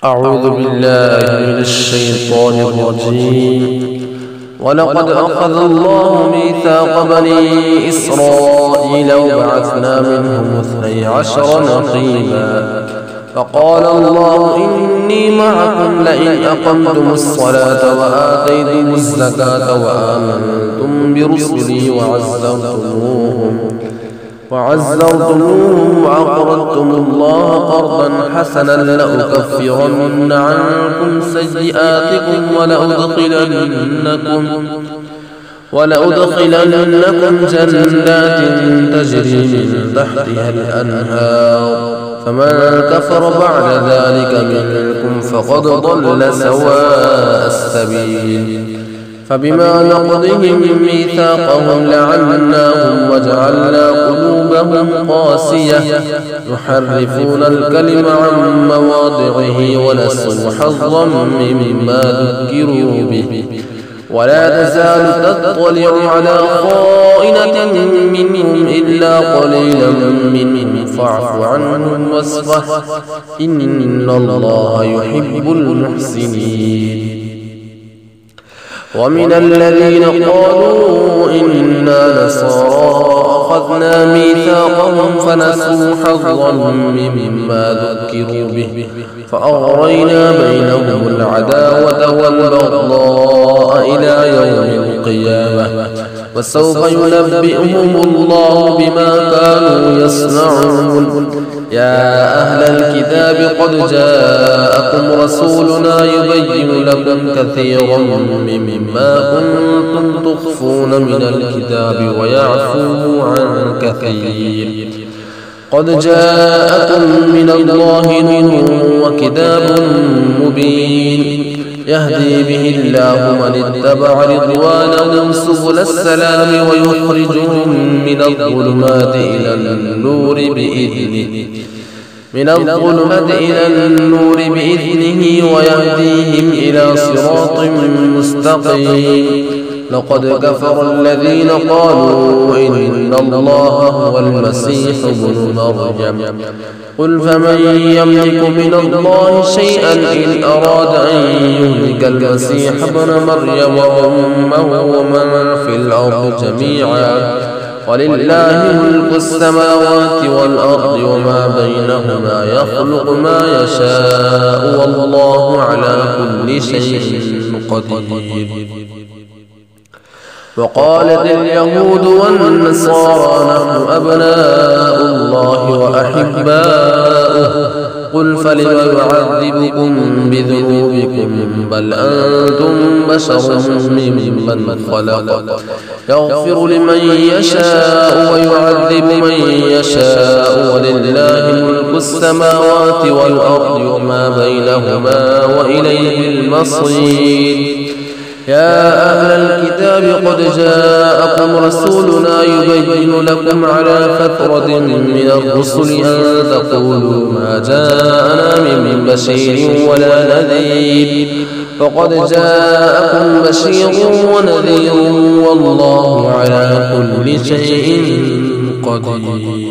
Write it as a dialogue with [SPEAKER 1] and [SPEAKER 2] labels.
[SPEAKER 1] أعوذ بالله من الشيطان الرجيم. ولقد أخذ الله ميثاق بني إسرائيل وبعثنا منهم 12 نقيبا فقال الله إني معكم لئن أقمتم الصلاة وآتيتم الزكاة وآمنتم برسلي وعزرتموهم وأقرضتم الله قرضا حسنا لأكفرن عنكم سيئاتكم ولأدخلنكم جنات تجري من تحتها الأنهار فمن كفر بعد ذلك منكم فقد ضل سواء السبيل. فبما نقضهم ميثاقهم لعناهم وجعلنا قلوبهم قاسية يحرفون الكلم عن مواضعه ونسوا حظا مما ذكروا به ولا تزال تطلع على خائنة منهم إلا قليلا منهم فاعف عنهم واصفح إن الله يحب المحسنين. ومن الذين قالوا إنا نصارى أخذنا ميثاقهم فنسوا حظا مما ذكروا به فأغرينا بينهم العداوة والبغضاء إلى يوم القيامة وسوف ينبئهم الله بما كانوا يصنعون. يا أهل الكتاب قد جاءكم رسولنا يبين لكم كثيرا مما كنتم تخفون من الكتاب ويعفو عن كثير. قد جاءكم من الله نور وكتاب مبين يهدي به الله من اتبع رضوانه سبل السلام ويخرجهم من الظلمات إلى النور بإذنه ويهديهم إلى صراط مستقيم. لقد كفر الذين قالوا إن الله هو المسيح ابن مريم قل فمن يملك من الله شيئا إن أراد أن يهلك المسيح ابن مريم وأمه ومن في الأرض جميعا ولله ملك السماوات والأرض وما بينهما يخلق ما يشاء والله على كل شيء قدير. وقالت اليهود والنصارى نحن أبناء الله وأحباؤه قل فلم يعذبكم بذنوبكم بل أنتم بشر ممن خلق يغفر لمن يشاء ويعذب من يشاء ولله ملك السماوات والأرض وما بينهما وإليه المصير. يا أهل الكتاب قد جاءكم رسولنا يبين لكم على فترة من الرسل أن تقولوا ما جاءنا من بشير ولا نذير فقد جاءكم بشير ونذير والله على كل شيء قدير.